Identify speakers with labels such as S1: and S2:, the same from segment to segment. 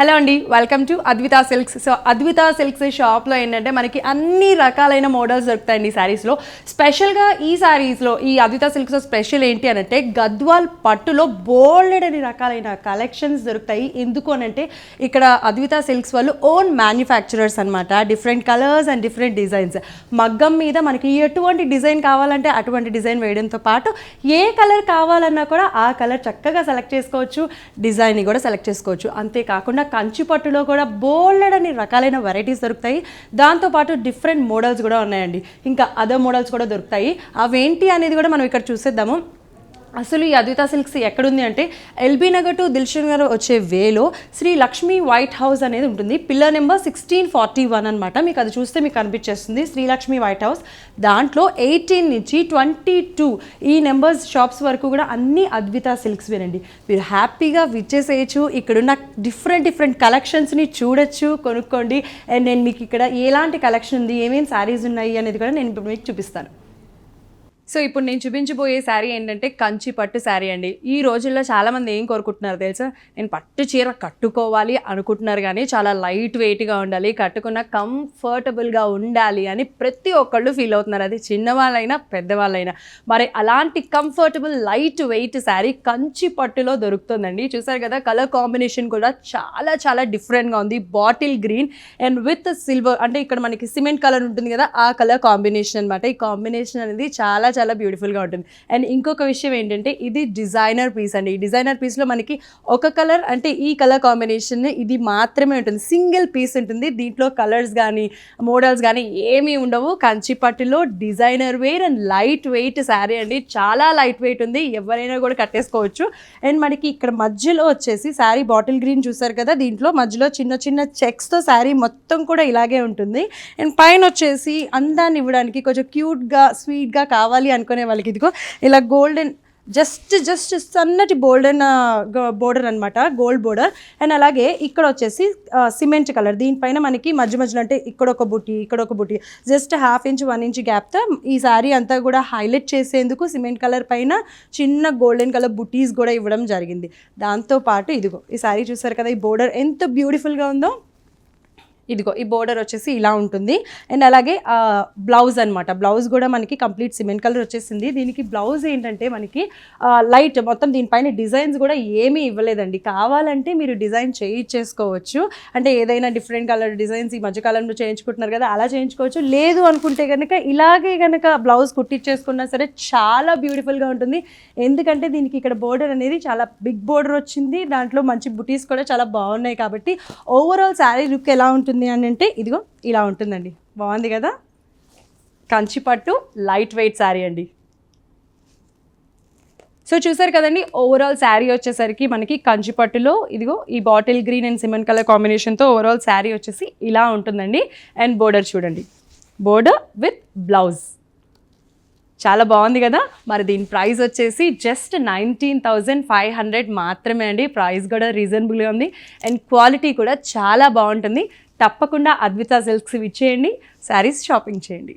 S1: Hello అండి, welcome to Advitha Silks. So Advitha Silks షాప్లో ఏంటంటే మనకి అన్ని రకాలైన మోడల్స్ దొరుకుతాయండి శారీస్లో. స్పెషల్గా ఈ శారీస్లో ఈ అద్వితా సిల్క్స్లో స్పెషల్ ఏంటి అనంటే గద్వాల్ పట్టులో బోల్డెడని రకాలైన కలెక్షన్స్ దొరుకుతాయి. ఎందుకు అనంటే ఇక్కడ అద్వితా సిల్క్స్ వాళ్ళు ఓన్ మ్యానుఫ్యాక్చరర్స్ అనమాట. Different colours and different designs. మగ్గం మీద మనకి ఎటువంటి డిజైన్ కావాలంటే అటువంటి డిజైన్ వేయడంతో పాటు ఏ కలర్ కావాలన్నా కూడా ఆ కలర్ చక్కగా సెలెక్ట్ చేసుకోవచ్చు, డిజైన్ని కూడా సెలెక్ట్ చేసుకోవచ్చు. అంతేకాకుండా కంచి పట్టులో కూడా బోల్డని రకాలైన వెరైటీస్ దొరుకుతాయి. దాంతోపాటు డిఫరెంట్ మోడల్స్ కూడా ఉన్నాయండి. ఇంకా అదర్ మోడల్స్ కూడా దొరుకుతాయి. అవేంటి అనేది కూడా మనం ఇక్కడ చూసేద్దాము. అసలు ఈ అద్వితా సిల్క్స్ ఎక్కడుంది అంటే ఎల్బీ నగర్ టు దిల్షుక్ నగర్ వచ్చే వేలో శ్రీ లక్ష్మీ వైట్ హౌస్ అనేది ఉంటుంది. పిల్లర్ నెంబర్ 1641 అనమాట. మీకు అది చూస్తే మీకు కనిపించేస్తుంది శ్రీ లక్ష్మీ వైట్ హౌస్. దాంట్లో 18 నుంచి 22 ఈ నెంబర్స్ షాప్స్ వరకు కూడా అన్ని అద్వితా సిల్క్స్ వినండి. మీరు హ్యాపీగా విచ్చేసేయచ్చు. ఇక్కడున్న డిఫరెంట్ కలెక్షన్స్ని చూడొచ్చు, కొనుక్కోండి. అండ్ నేను మీకు ఇక్కడ ఎలాంటి కలెక్షన్ ఉంది, ఏమేమి శారీస్ ఉన్నాయి అనేది కూడా నేను ఇప్పుడు మీకు చూపిస్తాను. సో ఇప్పుడు నేను చూపించబోయే శారీ ఏంటంటే కంచి పట్టు శారీ అండి. ఈ రోజుల్లో చాలామంది ఏం కోరుకుంటున్నారు తెలుసా, నేను పట్టు చీర కట్టుకోవాలి అనుకుంటున్నారు, కానీ చాలా లైట్ వెయిట్గా ఉండాలి, కట్టుకున్న కంఫర్టబుల్గా ఉండాలి అని ప్రతి ఒక్కళ్ళు ఫీల్ అవుతున్నారు. అది చిన్నవాళ్ళైనా పెద్దవాళ్ళైనా. మరి అలాంటి comfortable light weight sari Kanchi పట్టులో దొరుకుతుందండి. చూసారు కదా, కలర్ కాంబినేషన్ కూడా చాలా డిఫరెంట్గా ఉంది. Bottle green and with silver, అంటే ఇక్కడ మనకి సిమెంట్ కలర్ ఉంటుంది కదా, ఆ కలర్ కాంబినేషన్ అనమాట. ఈ కాంబినేషన్ అనేది చాలా బ్యూటిఫుల్గా ఉంటుంది. అండ్ ఇంకొక విషయం ఏంటంటే ఇది డిజైనర్ పీస్ అండి. ఈ డిజైనర్ పీస్లో మనకి ఒక కలర్, అంటే ఈ కలర్ కాంబినేషన్ ఇది మాత్రమే ఉంటుంది. సింగిల్ పీస్ ఉంటుంది. దీంట్లో కలర్స్ కానీ మోడల్స్ కానీ ఏమీ ఉండవు. కంచి పట్టులో designer wear and light weight sari అండి. చాలా లైట్ వెయిట్ ఉంది, ఎవరైనా కూడా కట్టేసుకోవచ్చు. అండ్ మనకి ఇక్కడ మధ్యలో వచ్చేసి శారీ బాటిల్ గ్రీన్ చూసారు కదా, దీంట్లో మధ్యలో చిన్న చెక్స్తో శారీ మొత్తం కూడా ఇలాగే ఉంటుంది. అండ్ పైన వచ్చేసి అందాన్ని ఇవ్వడానికి కొంచెం క్యూట్గా స్వీట్గా కావాలి అనుకునే వాళ్ళకి ఇదిగో ఇలా గోల్డెన్ జస్ట్ సన్నటి బోల్డెన్ బోర్డర్ అనమాట, గోల్డ్ బోర్డర్. అండ్ అలాగే ఇక్కడ వచ్చేసి సిమెంట్ కలర్, దీనిపైన మనకి మధ్యలో అంటే ఇక్కడ ఒక బుట్టి జస్ట్ 1/2 ఇంచ్ 1 ఇంచ్ గ్యాప్తో ఈ శారీ అంతా కూడా హైలైట్ చేసేందుకు సిమెంట్ కలర్ పైన చిన్న గోల్డెన్ కలర్ బుటీస్ కూడా ఇవ్వడం జరిగింది. దాంతోపాటు ఇదిగో ఈ శారీ చూసారు కదా, ఈ బోర్డర్ ఎంత బ్యూటిఫుల్గా ఉందో. ఇదిగో ఈ బోర్డర్ వచ్చేసి ఇలా ఉంటుంది. అండ్ అలాగే బ్లౌజ్ అనమాట, బ్లౌజ్ కూడా మనకి కంప్లీట్ సిమెంట్ కలర్ వచ్చేసింది. దీనికి బ్లౌజ్ ఏంటంటే మనకి లైట్ మొత్తం, దీనిపైన డిజైన్స్ కూడా ఏమీ ఇవ్వలేదండి. కావాలంటే మీరు డిజైన్ చేయించేసుకోవచ్చు. అంటే ఏదైనా డిఫరెంట్ కలర్ డిజైన్స్ ఈ మధ్యకాలంలో చేయించుకుంటున్నారు కదా, అలా చేయించుకోవచ్చు. లేదు అనుకుంటే కనుక ఇలాగే కనుక బ్లౌజ్ కుట్టించేసుకున్నా సరే చాలా బ్యూటిఫుల్గా ఉంటుంది. ఎందుకంటే దీనికి ఇక్కడ బోర్డర్ అనేది చాలా బిగ్ బోర్డర్ వచ్చింది. దాంట్లో మంచి బుటీస్ కూడా చాలా బాగున్నాయి. కాబట్టి ఓవరాల్ శారీ లుక్ ఎలా ఉంటుంది అని అంటే ఇదిగో ఇలా ఉంటుందండి. బాగుంది కదా, కంచిపట్టు లైట్ వెయిట్ శారీ అండి. సో చూసారు కదండి, ఓవరాల్ శారీ వచ్చేసరికి మనకి కంచిపట్టులో ఇదిగో ఈ bottle green and cement colour కాంబినేషన్తో ఓవరాల్ శారీ వచ్చేసి ఇలా ఉంటుందండి. అండ్ బోర్డర్ చూడండి, బోర్డర్ విత్ బ్లౌజ్ చాలా బాగుంది కదా. మరి దీని ప్రైస్ వచ్చేసి జస్ట్ 19,500 మాత్రమే అండి. ప్రైస్ కూడా రీజనబుల్గా ఉంది అండ్ క్వాలిటీ కూడా చాలా బాగుంటుంది. తప్పకుండా అద్వితా సిల్క్స్ ఇచ్చేయండి, శారీస్ షాపింగ్ చేయండి.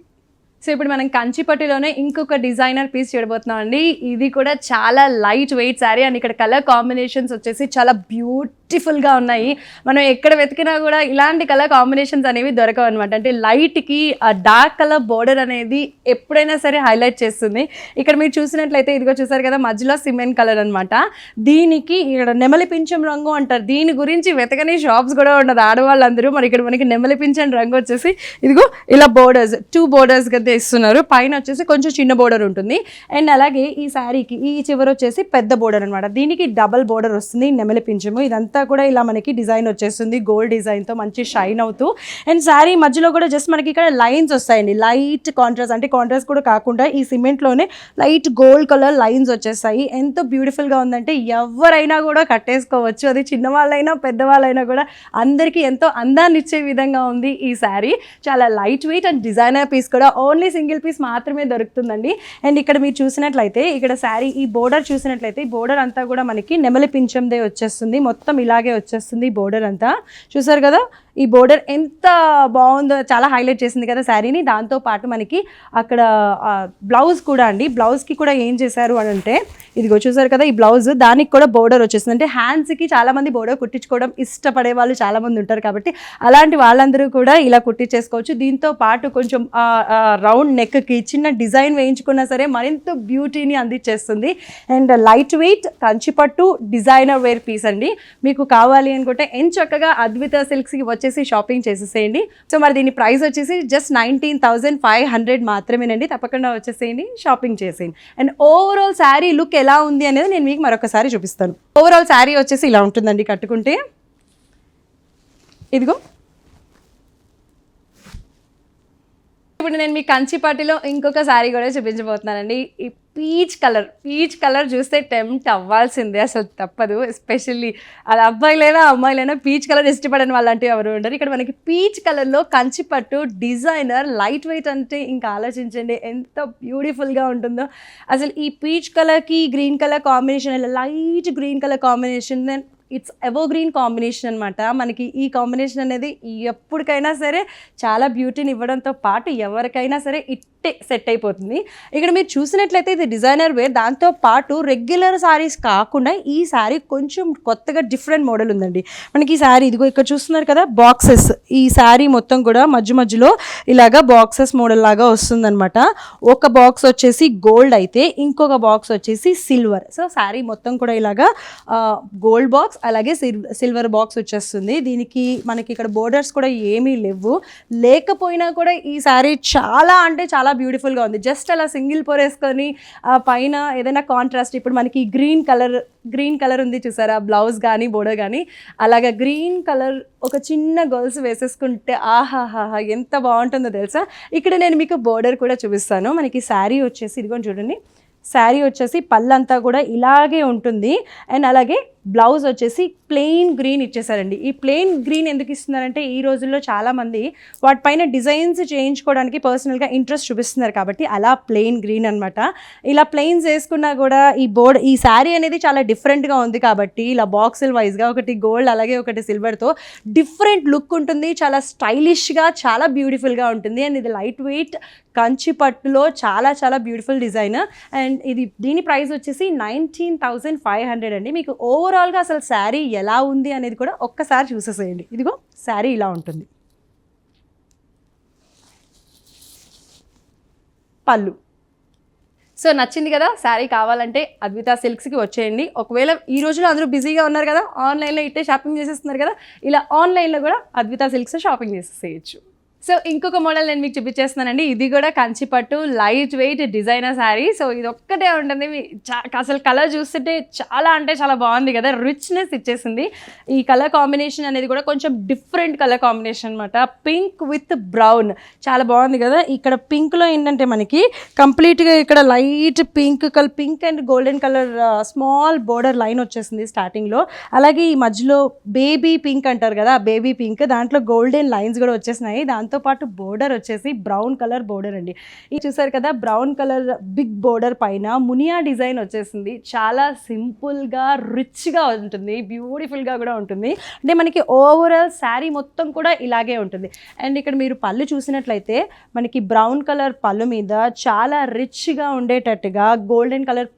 S1: సో ఇప్పుడు మనం కంచిపట్టులోనే ఇంకొక డిజైనర్ పీస్ చూడబోతున్నాం అండి. ఇది కూడా చాలా లైట్ వెయిట్ శారీ అండ్ ఇక్కడ కలర్ కాంబినేషన్స్ వచ్చేసి చాలా బ్యూటిఫుల్గా ఉన్నాయి. మనం ఎక్కడ వెతికినా కూడా ఇలాంటి కలర్ కాంబినేషన్స్ అనేవి దొరకవు అనమాట. అంటే లైట్కి ఆ డార్క్ కలర్ బోర్డర్ అనేది ఎప్పుడైనా సరే హైలైట్ చేస్తుంది. ఇక్కడ మీరు చూసినట్లయితే ఇదిగో చూసారు కదా, మధ్యలో సిమెంట్ కలర్ అనమాట. దీనికి ఇక్కడ నెమలి పింఛం రంగు అంటారు. దీని గురించి వెతకని షాప్స్ కూడా ఉండదు ఆడవాళ్ళందరూ. మరి ఇక్కడ మనకి నెమలి పింఛం రంగు వచ్చేసి ఇదిగో ఇలా బోర్డర్స్ 2 బోర్డర్స్ కదా ఇస్తున్నారు. పైన వచ్చేసి కొంచెం చిన్న బోర్డర్ ఉంటుంది. అండ్ అలాగే ఈ శారీకి ఈ చివరి వచ్చేసి పెద్ద బోర్డర్ అనమాట. దీనికి డబల్ బోర్డర్ వస్తుంది, నెమలి పింఛము. ఇదంతా కూడా ఇలా మనకి డిజైన్ వచ్చేస్తుంది గోల్డ్ డిజైన్తో మంచి షైన్ అవుతూ. అండ్ శారీ మధ్యలో కూడా జస్ట్ మనకి ఇక్కడ లైన్స్ వస్తాయండి, లైట్ కాంట్రాస్ట్, అంటే కాంట్రాస్ట్ కూడా కాకుండా ఈ సిమెంట్లోనే లైట్ గోల్డ్ కలర్ లైన్స్ వచ్చేస్తాయి. ఎంతో బ్యూటిఫుల్గా ఉందంటే ఎవరైనా కూడా కట్టేసుకోవచ్చు. అది చిన్నవాళ్ళైనా పెద్దవాళ్ళైనా కూడా అందరికీ ఎంతో అందాన్ని ఇచ్చే విధంగా ఉంది ఈ శారీ. చాలా light weight and designer piece కూడా ఓన్లీ సింగిల్ పీస్ మాత్రమే దొరుకుతుందండి. అండ్ ఇక్కడ మీరు చూసినట్లయితే ఇక్కడ శారీ ఈ బోర్డర్ చూసినట్లయితే ఈ బోర్డర్ అంతా కూడా మనకి నెమలి పింఛందే వచ్చేస్తుంది. మొత్తం ఇలాగే వచ్చేస్తుంది బోర్డర్ అంతా. చూసారు కదా, ఈ బోర్డర్ ఎంత బాగుందో చాలా హైలైట్ చేసింది కదా శారీని. దాంతోపాటు మనకి అక్కడ బ్లౌజ్ కూడా అండి, బ్లౌజ్కి కూడా ఏం చేశారు అని అంటే ఇదిగో చూసారు కదా ఈ బ్లౌజ్, దానికి కూడా బోర్డర్ వచ్చేసింది. అంటే హ్యాండ్స్కి చాలామంది బోర్డర్ కుట్టించుకోవడం ఇష్టపడే వాళ్ళు చాలామంది ఉంటారు కాబట్టి అలాంటి వాళ్ళందరూ కూడా ఇలా కుట్టించేసుకోవచ్చు. దీంతో పాటు కొంచెం రౌండ్ నెక్కి చిన్న డిజైన్ వేయించుకున్నా సరే మరింత బ్యూటీని అందించేస్తుంది. And light weight Kanchipattu designer wear piece అండి. మీకు కావాలి అనుకుంటే చక్కగా అద్విత సిల్క్స్కి వచ్చేసి షాపింగ్ చేసేసేయండి. సో మరి దీని ప్రైస్ వచ్చేసి జస్ట్ 19,500 మాత్రమేనండి. తప్పకుండా వచ్చేసేయండి, షాపింగ్ చేసేయండి. అండ్ ఓవరాల్ శారీ లుక్ ఎలా ఉంది అనేది నేను మీకు మరొకసారి చూపిస్తాను. ఓవరాల్ శారీ వచ్చేసి ఇలా ఉంటుందండి కట్టుకుంటే. ఇదిగో ఇప్పుడు నేను మీ కంచిపట్టులో ఇంకొక శారీ కూడా చూపించబోతున్నానండి. ఈ పీచ్ కలర్ చూస్తే టెంప్ట్ అవ్వాల్సిందే, అసలు తప్పదు. ఎస్పెషల్లీ అది అబ్బాయిలైనా అమ్మాయిలైనా పీచ్ కలర్ ఇష్టపడని వాళ్ళంటే ఎవరు ఉండరు. ఇక్కడ మనకి పీచ్ కలర్లో కంచిపట్టు డిజైనర్ లైట్ వెయిట్ అంటే ఇంకా ఆలోచించండి ఎంత బ్యూటిఫుల్గా ఉంటుందో. అసలు ఈ పీచ్ కలర్కి green colour combination, light green colour combination, then it's evergreen combination అనమాట. మనకి ఈ కాంబినేషన్ అనేది ఎప్పటికైనా సరే చాలా బ్యూటీని ఇవ్వడంతో పాటు ఎవరికైనా సరే ఇట్టే సెట్ అయిపోతుంది. ఇక్కడ మీరు చూసినట్లయితే ఇది డిజైనర్ వేర్, దాంతో పాటు రెగ్యులర్ శారీస్ కాకుండా ఈ శారీ కొంచెం కొత్తగా డిఫరెంట్ మోడల్ ఉందండి. మనకి ఈ శారీ ఇదిగో ఇక్కడ చూస్తున్నారు కదా బాక్సెస్, ఈ శారీ మొత్తం కూడా మధ్యలో ఇలాగా బాక్సెస్ మోడల్ లాగా వస్తుందన్నమాట. ఒక బాక్స్ వచ్చేసి గోల్డ్ అయితే ఇంకొక బాక్స్ వచ్చేసి సిల్వర్. సో శారీ మొత్తం కూడా ఇలాగా గోల్డ్ బాక్స్ అలాగే సిల్వర్ బాక్స్ వచ్చేస్తుంది. దీనికి మనకి ఇక్కడ బోర్డర్స్ కూడా ఏమీ లేకపోయినా కూడా ఈ శారీ చాలా అంటే చాలా బ్యూటిఫుల్గా ఉంది. జస్ట్ అలా సింగిల్ పొరేసుకొని పైన ఏదైనా కాంట్రాస్ట్, ఇప్పుడు మనకి గ్రీన్ కలర్ ఉంది చూసారా బ్లౌజ్ కానీ బోర్డర్ కానీ, అలాగా గ్రీన్ కలర్ ఒక చిన్న గొలుసు వేసేసుకుంటే ఆహాహా ఎంత బాగుంటుందో తెలుసా. ఇక్కడ నేను మీకు బోర్డర్ కూడా చూపిస్తాను. మనకి శారీ వచ్చేసి ఇదిగో చూడండి, శారీ వచ్చేసి పళ్ళంతా కూడా ఇలాగే ఉంటుంది. అండ్ అలాగే బ్లౌజ్ వచ్చేసి ప్లెయిన్ గ్రీన్ ఇచ్చేసారండి. ఈ ప్లెయిన్ గ్రీన్ ఎందుకు ఇస్తున్నారంటే ఈ రోజుల్లో చాలామంది వాటిపైన డిజైన్స్ చేయించుకోవడానికి పర్సనల్గా ఇంట్రెస్ట్ చూపిస్తున్నారు కాబట్టి అలా ప్లెయిన్ గ్రీన్ అనమాట. ఇలా ప్లెయిన్స్ వేసుకున్నా కూడా ఈ శారీ అనేది చాలా డిఫరెంట్గా ఉంది కాబట్టి ఇలా బాక్సుల వైజ్గా ఒకటి గోల్డ్ అలాగే ఒకటి సిల్వర్తో డిఫరెంట్ లుక్ ఉంటుంది. చాలా స్టైలిష్గా చాలా బ్యూటిఫుల్గా ఉంటుంది. అండ్ ఇది లైట్ వెయిట్ కంచి పట్టులో చాలా చాలా బ్యూటిఫుల్ డిజైన్. అండ్ దీని ప్రైస్ వచ్చేసి 19,500 అండి. మీకు ఓవరాల్గా అసలు శారీ ఎలా ఉంది అనేది కూడా ఒక్కసారి చూసేసేయండి. ఇదిగో శారీ ఇలా ఉంటుంది. పళ్ళు. సో నచ్చింది కదా, శారీ కావాలంటే అద్విత సిల్క్స్కి వచ్చేయండి. ఒకవేళ ఈ రోజులో అందరూ బిజీగా ఉన్నారు కదా, ఆన్లైన్లో ఇట్టే షాపింగ్ చేసేస్తున్నారు కదా, ఇలా ఆన్లైన్లో కూడా అద్విత సిల్క్స్ షాపింగ్ చేసేసేయచ్చు. సో ఇంకొక మోడల్ నేను మీకు చూపించేస్తున్నానండి. ఇది కూడా Kanchipattu light weight designer saree. So ఇది ఒక్కటే ఉంటుంది. అసలు కలర్ చూస్తుంటే చాలా అంటే చాలా బాగుంది కదా, రిచ్నెస్ ఇచ్చేసింది. ఈ కలర్ కాంబినేషన్ అనేది కూడా కొంచెం డిఫరెంట్ కలర్ కాంబినేషన్ అనమాట. పింక్ విత్ బ్రౌన్ చాలా బాగుంది కదా. ఇక్కడ పింక్లో ఏంటంటే మనకి కంప్లీట్గా ఇక్కడ light pink and golden colour small border line వచ్చేసింది స్టార్టింగ్లో. అలాగే ఈ మధ్యలో బేబీ పింక్ అంటారు కదా, బేబీ పింక్, దాంట్లో గోల్డెన్ లైన్స్ కూడా వచ్చేసినాయి. దాంతోపాటు బోర్డర్ వచ్చేసి బ్రౌన్ కలర్ బోర్డర్ అండి. ఇది చూసారు కదా, బ్రౌన్ కలర్ బిగ్ బోర్డర్ పైన మునియా డిజైన్ వచ్చేసింది. చాలా సింపుల్గా రిచ్గా ఉంటుంది, బ్యూటిఫుల్గా కూడా ఉంటుంది. అంటే మనకి ఓవరాల్ శారీ మొత్తం కూడా ఇలాగే ఉంటుంది. అండ్ ఇక్కడ మీరు పళ్ళు చూసినట్లయితే మనకి బ్రౌన్ కలర్ పళ్ళు మీద చాలా రిచ్గా ఉండేటట్టుగా గోల్డెన్ కలర్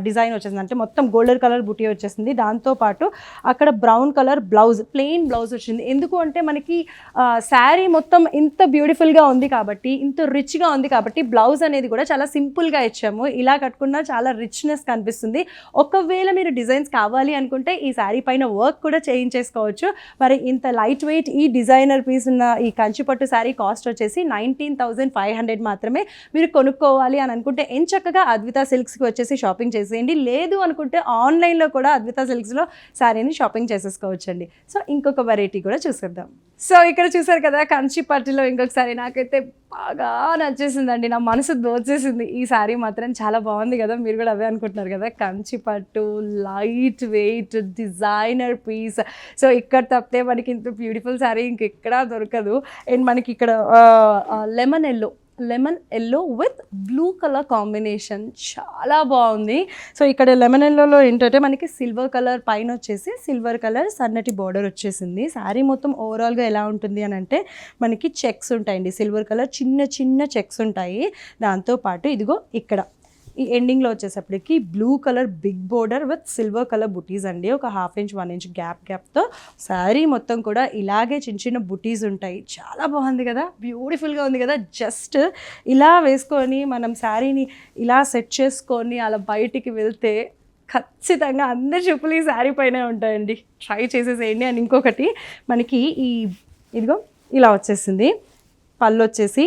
S1: డిజైన్ వచ్చేసింది. అంటే మొత్తం గోల్డెన్ కలర్ బుటీ వచ్చేసింది. దాంతోపాటు అక్కడ brown colour blouse, plain blouse వచ్చింది. ఎందుకు అంటే మనకి శారీ మొత్తం ఇంత బ్యూటిఫుల్గా ఉంది కాబట్టి, ఇంత రిచ్గా ఉంది కాబట్టి బ్లౌజ్ అనేది కూడా చాలా సింపుల్గా ఇచ్చాము. ఇలా కట్టుకున్నా చాలా రిచ్నెస్ కనిపిస్తుంది. ఒకవేళ మీరు డిజైన్స్ కావాలి అనుకుంటే ఈ శారీ పైన వర్క్ కూడా చేయించేసుకోవచ్చు. మరి ఇంత లైట్ వెయిట్ ఈ డిజైనర్ పీస్ ఉన్న ఈ కంచిపట్టు శారీ కాస్ట్ వచ్చేసి 19,500 మాత్రమే. మీరు కొనుక్కోవాలి అని అనుకుంటే ఎంచక్కగా అద్విత సిల్క్స్కి వచ్చేసి షాపింగ్ చేసేయండి. లేదు అనుకుంటే ఆన్లైన్లో కూడా అద్విత సిల్క్స్లో శారీని షాపింగ్ చేసేసుకోవచ్చండి. సో ఇంకొక వెరైటీ కూడా చూసేద్దాం. సో ఇక్కడ చూసారు కదా కంచిపట్టులో ఇంకొకసారి నాకైతే బాగా నచ్చేసిందండి, నా మనసు దోచేసింది. ఈ శారీ మాత్రం చాలా బాగుంది కదా, మీరు కూడా అవే అనుకుంటున్నారు కదా. Kanchipattu light weight designer piece. So ఇక్కడ తప్పితే మనకి ఇంత బ్యూటిఫుల్ శారీ ఇంకెక్కడా దొరకదు. అండ్ మనకి ఇక్కడ lemon yellow lemon yellow with blue colour combination, చాలా బాగుంది. సో ఇక్కడ లెమన్ ఎల్లోలో ఏంటంటే మనకి సిల్వర్ కలర్ పైన వచ్చేసి సిల్వర్ కలర్ సన్నటి బార్డర్ వచ్చేసింది. శారీ మొత్తం ఓవరాల్గా ఎలా ఉంటుంది అని అంటే మనకి చెక్స్ ఉంటాయండి, సిల్వర్ కలర్ చిన్న చిన్న చెక్స్ ఉంటాయి. దాంతోపాటు ఇదిగో ఇక్కడ ఈ ఎండింగ్లో వచ్చేసప్పటికి blue colour big border with silver colour బుటీస్ అండి. ఒక 1/2 ఇంచ్ 1 ఇంచ్ గ్యాప్తో శారీ మొత్తం కూడా ఇలాగే చిన్న చిన్న బుటీస్ ఉంటాయి. చాలా బాగుంది కదా, బ్యూటిఫుల్గా ఉంది కదా. జస్ట్ ఇలా వేసుకొని మనం శారీని ఇలా సెట్ చేసుకొని అలా బయటికి వెళ్తే ఖచ్చితంగా అందరి చూపులు ఈ శారీ పైనే ఉంటాయండి. ట్రై చేసేసేయండి. అండ్ ఇంకొకటి మనకి ఇదిగో ఇలా వచ్చేసింది. పళ్ళు వచ్చేసి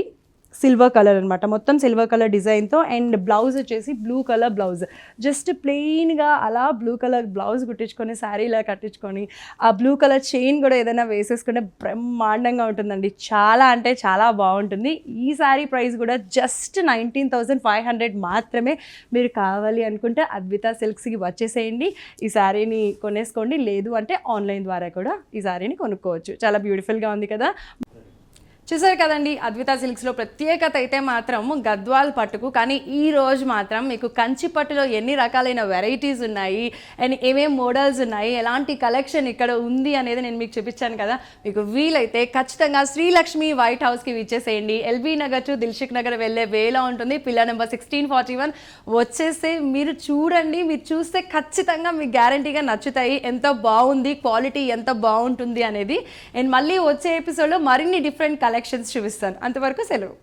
S1: సిల్వర్ కలర్ అనమాట, మొత్తం సిల్వర్ కలర్ డిజైన్తో. అండ్ బ్లౌజ్ వచ్చేసి బ్లూ కలర్ బ్లౌజ్. జస్ట్ ప్లెయిన్గా అలా బ్లూ కలర్ బ్లౌజ్ కుట్టించుకొని శారీ ఇలా కట్టించుకొని ఆ బ్లూ కలర్ చైన్ కూడా ఏదైనా వేసేసుకుంటే బ్రహ్మాండంగా ఉంటుందండి. చాలా అంటే చాలా బాగుంటుంది. ఈ శారీ ప్రైస్ కూడా జస్ట్ 19,500 మాత్రమే. మీరు కావాలి అనుకుంటే అద్విత సిల్క్స్కి వచ్చేసేయండి, ఈ శారీని కొనేసుకోండి. లేదు అంటే ఆన్లైన్ ద్వారా కూడా ఈ శారీని కొనుక్కోవచ్చు. చాలా బ్యూటిఫుల్గా ఉంది కదా. చూసారు కదండి, అద్విత సిల్క్స్లో ప్రత్యేకత అయితే మాత్రం గద్వాల్ పట్టుకు. కానీ ఈ రోజు మాత్రం మీకు కంచి పట్టులో ఎన్ని రకాలైన వెరైటీస్ ఉన్నాయి అండ్ ఏమేమి మోడల్స్ ఉన్నాయి, ఎలాంటి కలెక్షన్ ఇక్కడ ఉంది అనేది నేను మీకు చూపించాను కదా. మీకు వీలైతే ఖచ్చితంగా శ్రీలక్ష్మి వైట్ హౌస్కి విచ్చేసేయండి. ఎల్బీ నగర్ టు దిల్షుక్ నగర్ వెళ్ళే వేలో ఉంటుంది. పిల్లర్ నెంబర్ 1641 వచ్చేస్తే మీరు చూడండి. మీరు చూస్తే ఖచ్చితంగా మీకు గ్యారంటీగా నచ్చుతాయి. ఎంత బాగుంది, క్వాలిటీ ఎంత బాగుంటుంది అనేది. అండ్ మళ్ళీ వచ్చే ఎపిసోడ్లో మరిన్ని డిఫరెంట్ కలెక్షన్స్ చూపిస్తాను. అంతవరకు సెలవు.